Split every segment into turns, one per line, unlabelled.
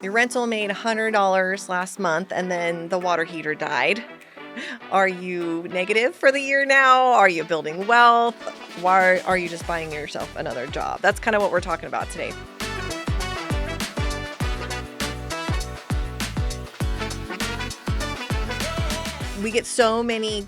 Your rental made $100 last month and then the water heater died. Are you negative for the year now? Are you building wealth? Why are you just buying yourself another job? That's kind of what we're talking about today. We get so many,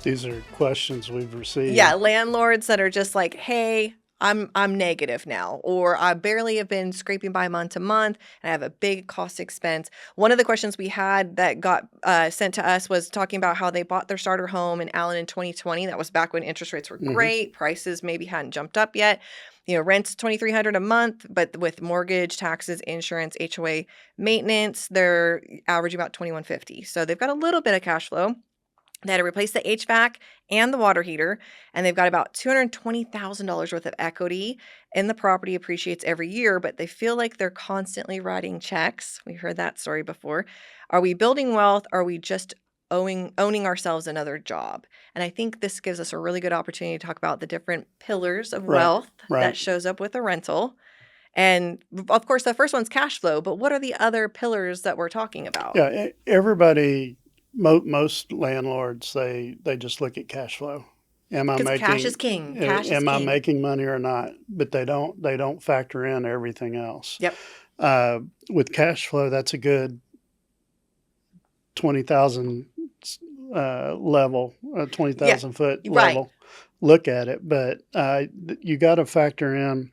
These are questions we've received.
landlords that are just like, hey, I'm negative now, or I barely have been scraping by month to month, and I have a big cost expense. One of the questions we had that got sent to us was talking about how they bought their starter home in Allen in 2020. That was back when interest rates were great, prices maybe hadn't jumped up yet. Rent's $2,300 a month, but with mortgage, taxes, insurance, HOA, maintenance, they're averaging about $2,150. So they've got a little bit of cash flow. They had to replace the HVAC and the water heater, and they've got about $220,000 worth of equity, and the property appreciates every year, but they feel like they're constantly writing checks. We heard that story before. Are we building wealth? Are we just owning ourselves another job? And I think this gives us a really good opportunity to talk about the different pillars of wealth that shows up with a rental. And of course, the first one's cash flow, but what are the other pillars that we're talking about?
Yeah, everybody, most landlords, they just look at cash flow.
Because cash is king. Cash is
am I
king.
making money or not? But they don't factor in everything else.
Yep.
With cash flow, that's a good 20,000 level, 20,000 foot level. Look at it, but you got to factor in.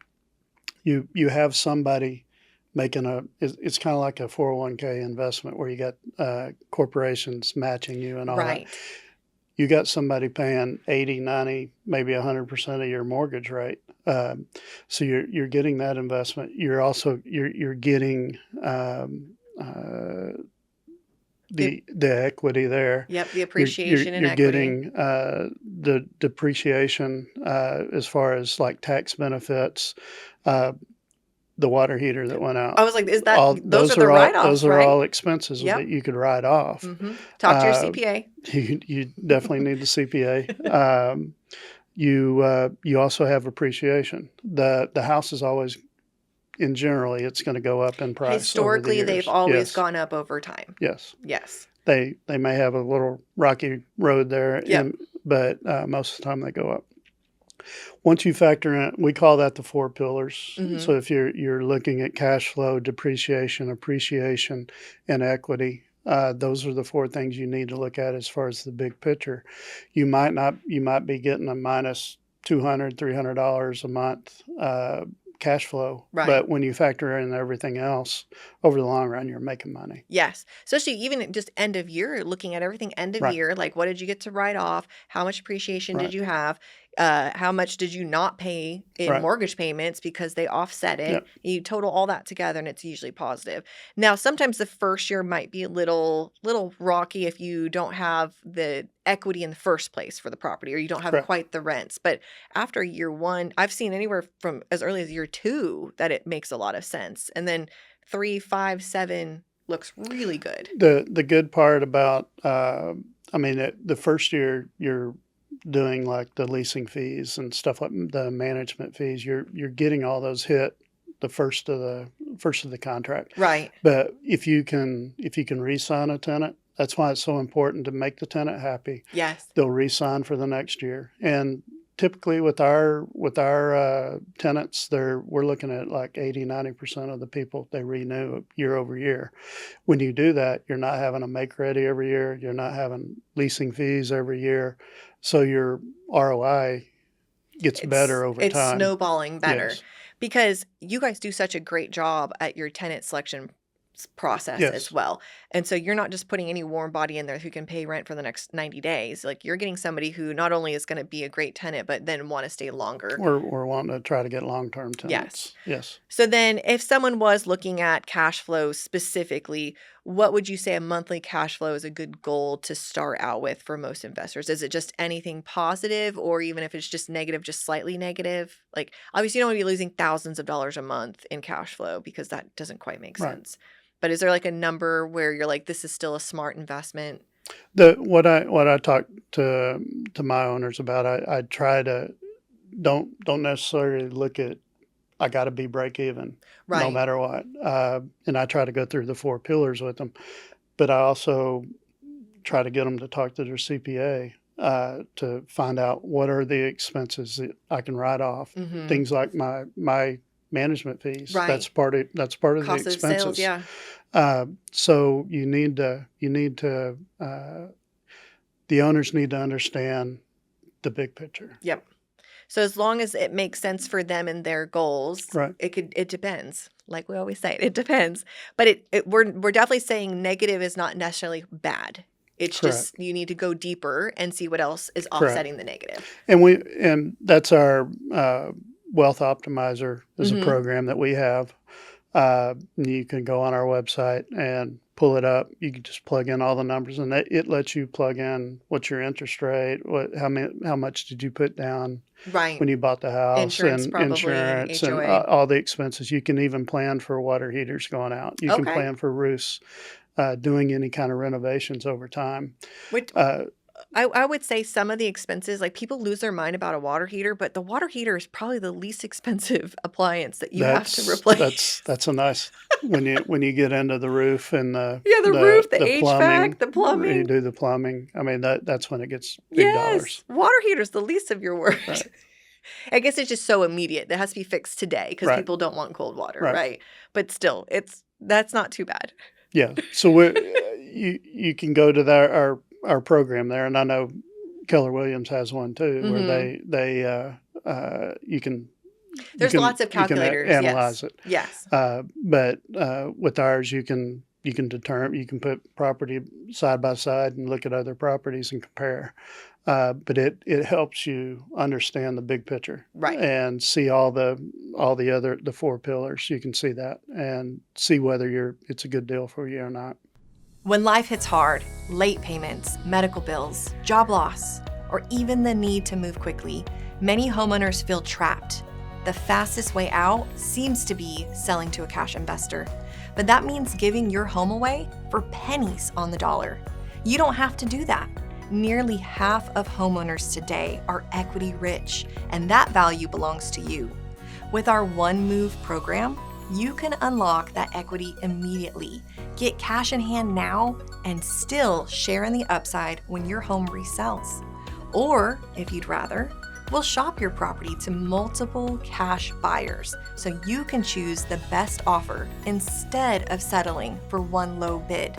You have somebody making it's kind of like a 401k investment where you got corporations matching you and all that. You got somebody paying 80, 90, maybe 100% of your mortgage rate. So you're getting that investment. You're also you're getting the equity there.
Yep, the appreciation and equity.
You're getting the depreciation as far as like tax benefits. The water heater that went out.
I was like, is that those are the write-offs,
those are all expenses that you could write off.
Talk to your CPA.
You definitely need the CPA. You also have appreciation. The house is always, in generally, it's going to go up in price.
Historically, they've always gone up over time.
Yes.
Yes.
They may have a little rocky road there, but most of the time they go up. Once you factor in, we call that the four pillars. So if you're looking at cash flow, depreciation, appreciation, and equity, those are the four things you need to look at as far as the big picture. You might be getting a minus $200, $300 a month cash flow, but when you factor in everything else, over the long run, you're making money.
Yes, especially even just end of year, looking at everything end of year, like what did you get to write off? How much appreciation did you have? How much did you not pay in mortgage payments because they offset it?
Yep.
You total all that together, and it's usually positive. Now, sometimes the first year might be a little rocky if you don't have the equity in the first place for the property, or you don't have quite the rents. But after year one, I've seen anywhere from as early as year 2 that it makes a lot of sense, and then 3, 5, 7 looks really good.
The good part about, the first year you're doing like the leasing fees and stuff like the management fees, you're getting all those hit the first of the contract.
Right.
But if you can re-sign a tenant, that's why it's so important to make the tenant happy.
Yes.
They'll re-sign for the next year. And typically with our tenants, we're looking at like 80-90% of the people, they renew year over year. When you do that, you're not having a make ready every year. You're not having leasing fees every year. So your ROI gets better over time.
It's snowballing better.
Yes.
Because you guys do such a great job at your tenant selection process as well. And so you're not just putting any warm body in there who can pay rent for the next 90 days. Like, you're getting somebody who not only is going to be a great tenant, but then want to stay longer.
We're wanting to try to get long-term tenants. Yes.
So then if someone was looking at cash flow specifically, what would you say a monthly cash flow is a good goal to start out with for most investors? Is it just anything positive, or even if it's just negative, just slightly negative? Like, obviously you don't want to be losing thousands of dollars a month in cash flow, because that doesn't quite make sense. But is there like a number where you're like, this is still a smart investment?
What I talk to my owners about, I try to don't necessarily look at I got to be break even no
Right.
matter what. And I try to go through the 4 pillars with them, but I also try to get them to talk to their CPA to find out what are the expenses that I can write off. Things like my management fees.
Right.
That's part of the
Cost of sales,
expenses.
yeah.
So you need to the owners need to understand the big picture.
Yep. So as long as it makes sense for them and their goals,
Right.
it depends. Like we always say, it depends. But we're definitely saying negative is not necessarily bad. It's
Correct.
just you need to go deeper and see what else is
Correct.
offsetting the negative.
And that's our Wealth Optimizer is a program that we have. You can go on our website and pull it up. You can just plug in all the numbers, and it lets you plug in what's your interest rate, how much did you put down
Right.
when you bought the house,
Insurance,
and
probably,
insurance, and
HOA.
all the expenses. You can even plan for water heaters going out. You can
Okay.
plan for roofs, doing any kind of renovations over time.
Which I would say some of the expenses, like people lose their mind about a water heater, but the water heater is probably the least expensive appliance that you have to replace.
That's a nice when you get into the roof and the
roof, the
plumbing,
HVAC, the plumbing.
You do the plumbing. I mean that's when it gets big dollars.
Water heater's the least of your worries.
Right.
I guess it's just so immediate. That has to be fixed today because
Right.
people don't want cold water,
Right.
right? But still, that's not too bad.
Yeah. So you can go to our program there, and I know Keller Williams has one too, where they you can.
There's lots of calculators.
You can analyze it.
Yes.
But with ours, you can put property side by side and look at other properties and compare. But it helps you understand the big picture,
Right.
and see all the other 4 pillars. You can see that and see whether it's a good deal for you or not.
When life hits hard, late payments, medical bills, job loss, or even the need to move quickly, many homeowners feel trapped. The fastest way out seems to be selling to a cash investor, but that means giving your home away for pennies on the dollar. You don't have to do that. Nearly half of homeowners today are equity rich, and that value belongs to you. With our One Move program, you can unlock that equity immediately, get cash in hand now, and still share in the upside when your home resells. Or, if you'd rather, we'll shop your property to multiple cash buyers so you can choose the best offer instead of settling for one low bid.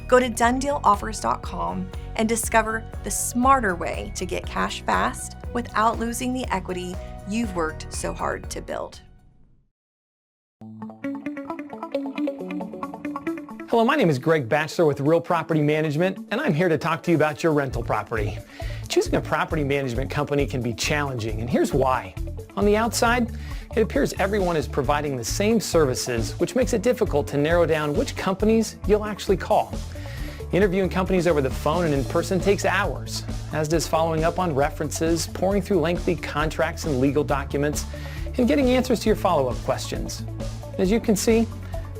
Go to DunnDealOffers.com and discover the smarter way to get cash fast without losing the equity you've worked so hard to build.
Hello, my name is Greg Batchelor with Real Property Management, and I'm here to talk to you about your rental property. Choosing a property management company can be challenging, and here's why. On the outside, it appears everyone is providing the same services, which makes it difficult to narrow down which companies you'll actually call. Interviewing companies over the phone and in person takes hours, as does following up on references, pouring through lengthy contracts and legal documents, and getting answers to your follow-up questions. As you can see,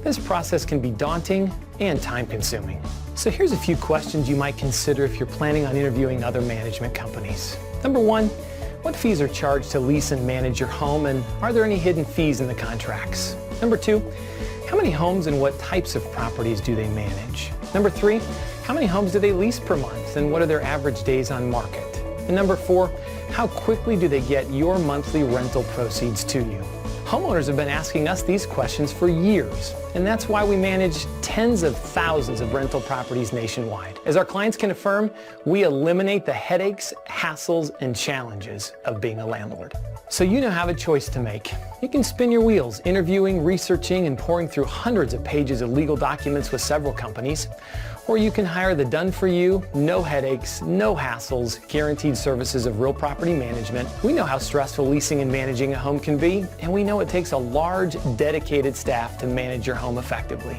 this process can be daunting and time-consuming. So here's a few questions you might consider if you're planning on interviewing other management companies. Number 1, what fees are charged to lease and manage your home, and are there any hidden fees in the contracts? Number 2, how many homes and what types of properties do they manage? Number 3, how many homes do they lease per month, and what are their average days on market? And number 4, how quickly do they get your monthly rental proceeds to you? Homeowners have been asking us these questions for years, and that's why we manage tens of thousands of rental properties nationwide. As our clients can affirm, we eliminate the headaches, hassles, and challenges of being a landlord. So you now have a choice to make. You can spin your wheels, interviewing, researching, and pouring through hundreds of pages of legal documents with several companies, or you can hire the done-for-you, no headaches, no hassles, guaranteed services of Real Property Management. We know how stressful leasing and managing a home can be, and we know it takes a large, dedicated staff to manage your home effectively.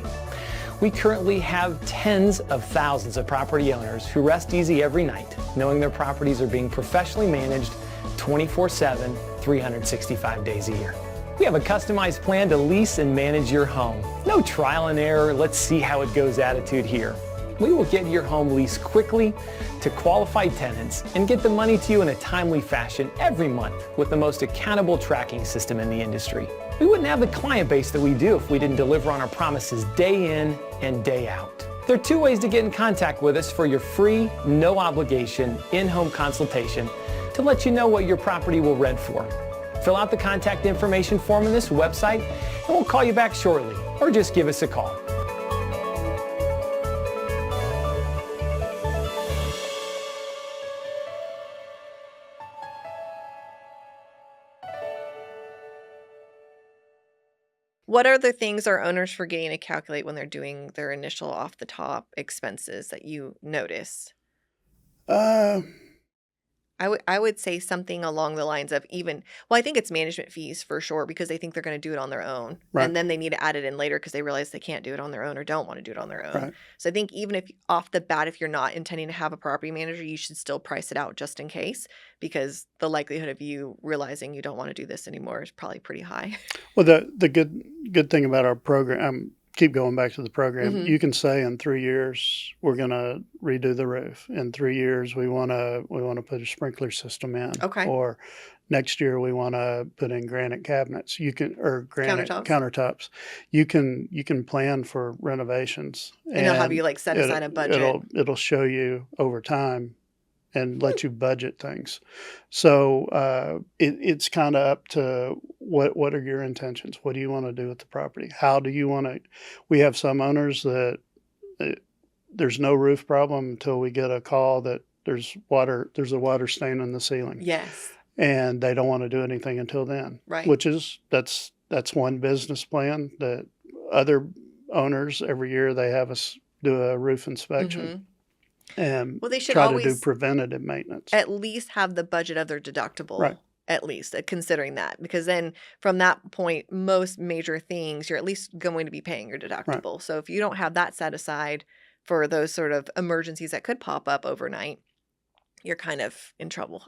We currently have tens of thousands of property owners who rest easy every night, knowing their properties are being professionally managed 24/7, 365 days a year. We have a customized plan to lease and manage your home. No trial and error, let's see how it goes attitude here. we will get your home leased quickly to qualified tenants and get the money to you in a timely fashion every month with the most accountable tracking system in the industry. We wouldn't have the client base that we do if we didn't deliver on our promises day in and day out. There are 2 ways to get in contact with us for your free, no obligation, in-home consultation to let you know what your property will rent for. Fill out the contact information form on this website and we'll call you back shortly, or just give us a call.
What are the things are owners forgetting to calculate when they're doing their initial off the top expenses that you notice?
Uh,
I would say something along the lines of I think it's management fees for sure because they think they're going to do it on their own.
right,
And then they need to add it in later because they realize they can't do it on their own or don't want to do it on their own.
right.
So I think even if off the bat, if you're not intending to have a property manager, you should still price it out just in case because the likelihood of you realizing you don't want to do this anymore is probably pretty high.
Well, the good thing about our program, keep going back to the program.
Mhm.
You can say in 3 years we're going to redo the roof. In 3 years we want to put a sprinkler system in.
Okay.
Or next year we want to put in granite cabinets. You can or granite countertops. You can plan for renovations,
And they'll have you like set aside a budget.
it'll show you over time and let you budget things. So it's kind of up to what are your intentions? What do you want to do with the property? How do you want to? We have some owners that there's no roof problem until we get a call that there's a water stain in the ceiling,
Yes.
and they don't want to do anything until then.
Right.
Which is that's one business plan that other owners every year they have us do a roof inspection.
Mhm.
And
Well, they should
try to do
always
preventative maintenance.
at least have the budget of their deductible.
Right.
At least considering that, because then from that point, most major things, you're at least going to be paying your deductible. So if you don't have that set aside for those sort of emergencies that could pop up overnight, you're kind of in trouble.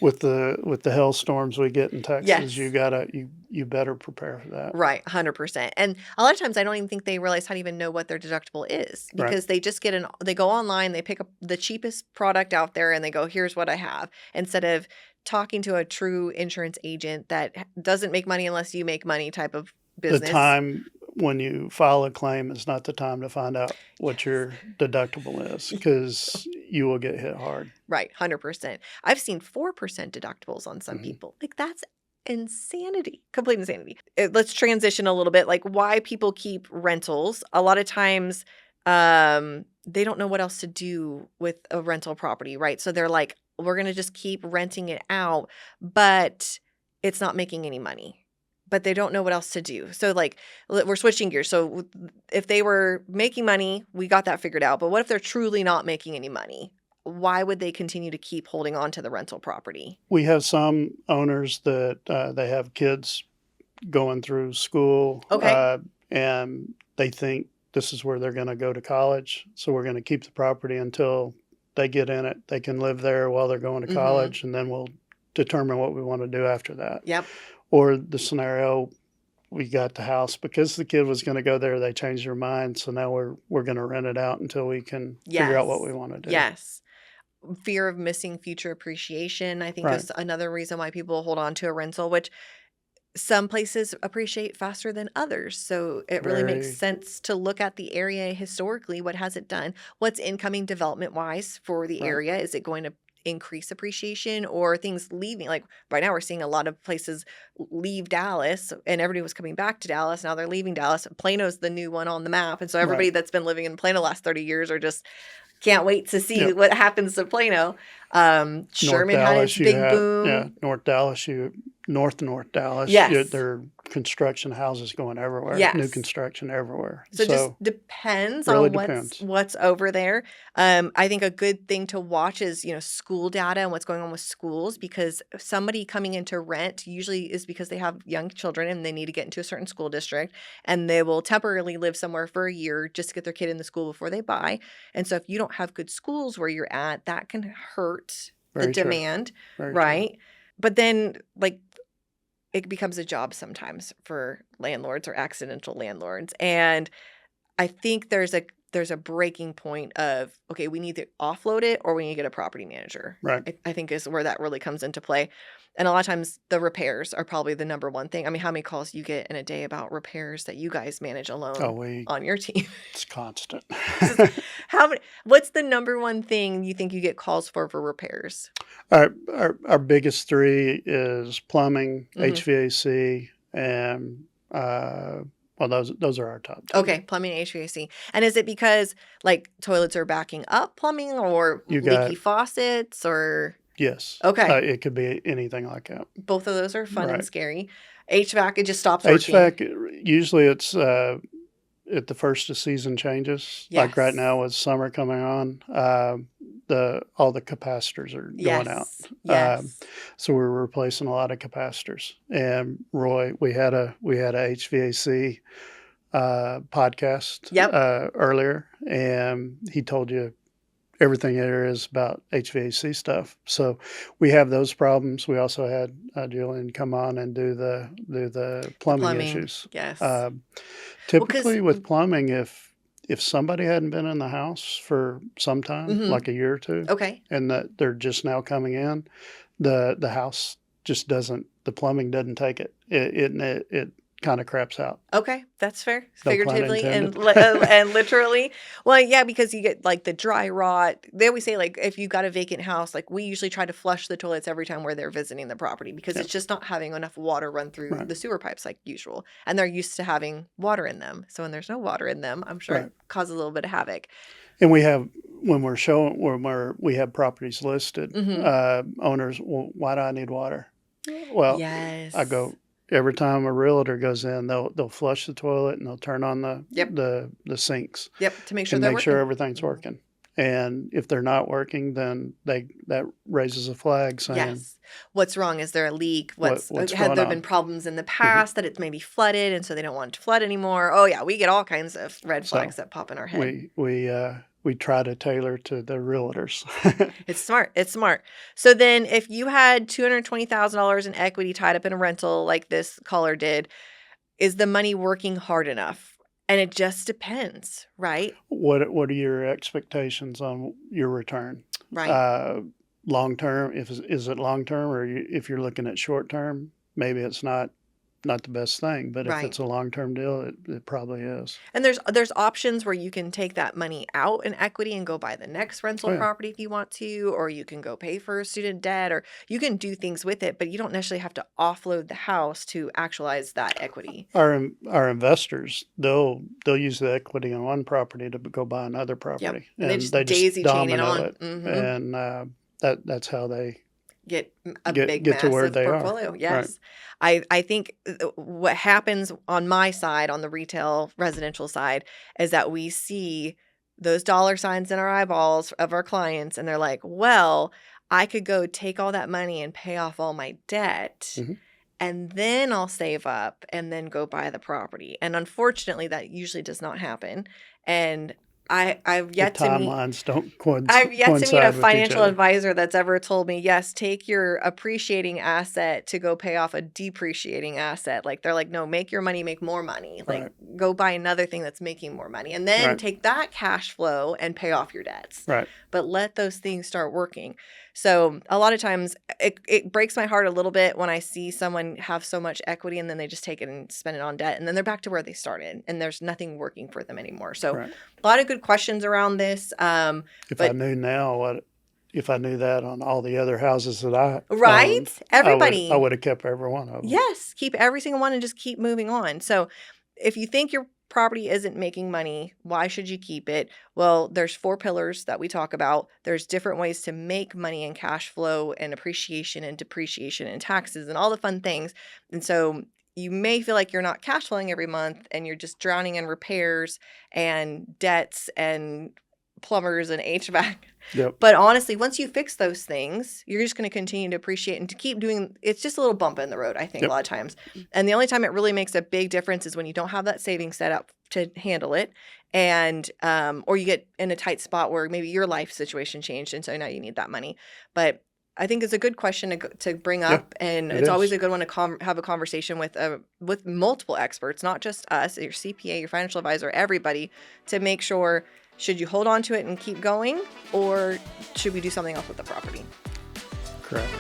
With the hailstorms we get in Texas,
Yes.
you better prepare for that.
Right, 100%. And a lot of times I don't even think they realize how to even know what their deductible is
Right.
because they just they go online, they pick up the cheapest product out there and they go, here's what I have, instead of talking to a true insurance agent that doesn't make money unless you make money type of
The
business.
time when you file a claim is not the time to find out what your deductible is because you will get hit hard.
Right, 100%. I've seen 4% deductibles on some
Mhm.
people. Like that's insanity, complete insanity. Let's transition a little bit. Like why people keep rentals. A lot of times, they don't know what else to do with a rental property, right? So they're like, we're gonna just keep renting it out, but it's not making any money. But they don't know what else to do. So like we're switching gears. So if they were making money, we got that figured out. But what if they're truly not making any money? Why would they continue to keep holding on to the rental property?
We have some owners that they have kids going through school,
Okay.
and they think this is where they're going to go to college. So we're going to keep the property until they get in it. They can live there while they're going to
Mhm.
college, and then we'll determine what we want to do after that.
Yep.
Or the scenario, we got the house because the kid was going to go there. They changed their mind, so now we're going to rent it out until we can figure out what
Yes.
we want to do.
Yes. Fear of missing future appreciation, I think,
Right.
is another reason why people hold on to a rental, which some places appreciate faster than others. So it really makes
Very.
sense to look at the area historically. What has it done? What's incoming development wise for the
Right.
area? Is it going to increase appreciation or things leaving? Like right now, we're seeing a lot of places leave Dallas and everybody was coming back to Dallas. Now they're leaving Dallas. Plano's the new one on the map. And so everybody
Right.
that's been living in Plano the last 30 years are just can't wait to see
Yep.
what happens to Plano.
North
Sherman had its
Dallas, you
big
have
boom.
North Dallas, North Dallas.
Yes.
There are construction houses going everywhere. New
Yes.
construction everywhere.
So it just depends
really
on
depends.
what's over there. I think a good thing to watch is, school data and what's going on with schools, because somebody coming into rent usually is because they have young children and they need to get into a certain school district, and they will temporarily live somewhere for a year just to get their kid in the school before they buy. And so if you don't have good schools where you're at, that can hurt the
Very true.
demand,
Very true.
right? But then it becomes a job sometimes for landlords or accidental landlords. And I think there's there's a breaking point of, okay, we need to offload it or we need to get a property manager.
Right.
I think is where that really comes into play. And a lot of times the repairs are probably the number one thing. I mean, how many calls you get in a day about repairs that you guys manage
Oh,
alone on your team?
it's constant.
What's the number one thing you think you get calls for repairs?
Our biggest three is plumbing,
Mhm.
HVAC, and well, those are our top two.
Okay, plumbing and HVAC. And is it because like toilets are backing up plumbing or
You
leaky
got
faucets or
Yes.
okay.
It could be anything like that.
Both of those are fun and
Right.
scary. HVAC, it just stops working.
HVAC, usually it's at the first of season changes. Like right
Yes.
now with summer coming on, all the capacitors are going out.
Yes.
So we're replacing a lot of capacitors. And Roy, we had a HVAC podcast
Yep.
earlier, and he told you everything there is about HVAC stuff. So we have those problems. We also had Julian come on and do the plumbing issues.
Yes.
Typically with plumbing, if somebody hadn't been in the house for some time,
Mhm.
like a year or two,
Okay.
and that they're just now coming in, the house just doesn't, the plumbing doesn't take it. It kind of craps out.
Okay, that's fair.
No pun
Figuratively and
intended.
and literally. Well, yeah, because you get like the dry rot. They always say like if you've got a vacant house, like we usually try to flush the toilets every time we're there visiting the property because
Yep.
it's just not having enough water run through
Right.
the sewer pipes like usual. And they're used to having water in them. So when there's no water in them, I'm sure
Right.
it causes a little bit of havoc.
And we have, when we have properties listed,
Mhm.
owners, well, why do I need water? Well,
Yes.
I go, every time a realtor goes in, they'll flush the toilet and they'll turn on
Yep.
the sinks
Yep, to make sure
and
they're
make sure
working.
everything's working. And if they're not working, then that raises a flag saying,
Yes. What's wrong? Is there a leak?
What's
Have
going
there
on?
been problems in the past that it's maybe flooded and so they don't want it to flood anymore? Oh yeah, we get all kinds of red
So
flags that pop in our head.
we try to tailor to the realtors.
It's smart. It's smart. So then if you had $220,000 in equity tied up in a rental like this caller did, is the money working hard enough? And it just depends, right?
What are your expectations on your return?
Right.
Long term, is it long term, or if you're looking at short term, maybe it's not the best thing. But if
Right.
it's a long term deal, it probably is.
And there's options where you can take that money out in equity and go buy the next rental
Oh, yeah.
property if you want to, or you can go pay for student debt, or you can do things with it, but you don't necessarily have to offload the house to actualize that equity.
Our investors, they'll use the equity on one property to go buy another
Yep.
property,
And they
and
just
they just
daisy chain it
domino
on.
it,
Mhm.
and that's how they
Get a
get
big
to where
massive
they are.
portfolio.
Right.
Yes. I think what happens on my side, on the retail residential side, is that we see those dollar signs in our eyeballs of our clients and they're like, well, I could go take all that money and pay off all my debt
Mhm.
and then I'll save up and then go buy the property. And unfortunately, that usually does not happen. And I've
The
yet to meet
timelines don't
I've yet to meet a
coincide with each
financial
other.
advisor that's ever told me, yes, take your appreciating asset to go pay off a depreciating asset. Like they're like, no, make your money make more money. Like
Right.
go buy another thing that's making more money and then
Right.
take that cash flow and pay off your debts.
Right.
But let those things start working. So a lot of times it breaks my heart a little bit when I see someone have so much equity and then they just take it and spend it on debt and then they're back to where they started and there's nothing working for them anymore. So
Right.
a lot of good questions around this.
If I
But
knew now if I knew that on all the other houses that I
right?
owned,
Everybody.
I would have kept every one of them.
Yes, keep every single one and just keep moving on. So if you think your property isn't making money, why should you keep it? Well, there's 4 pillars that we talk about. There's different ways to make money and cash flow and appreciation and depreciation and taxes and all the fun things. And so you may feel like you're not cash flowing every month and you're just drowning in repairs and debts and plumbers and HVAC.
Yep.
But honestly, once you fix those things, you're just going to continue to appreciate and to keep doing. It's just a little bump in the road, I think,
Yep.
a lot of times. And the only time it really makes a big difference is when you don't have that savings set up to handle it, and or you get in a tight spot where maybe your life situation changed, and so now you need that money. But I think it's a good question to bring
Yeah,
up, and
it
it's always
is.
a good one to have a conversation with multiple experts, not just us, your CPA, your financial advisor, everybody, to make sure, should you hold on to it and keep going, or should we do something else with the property?
Correct.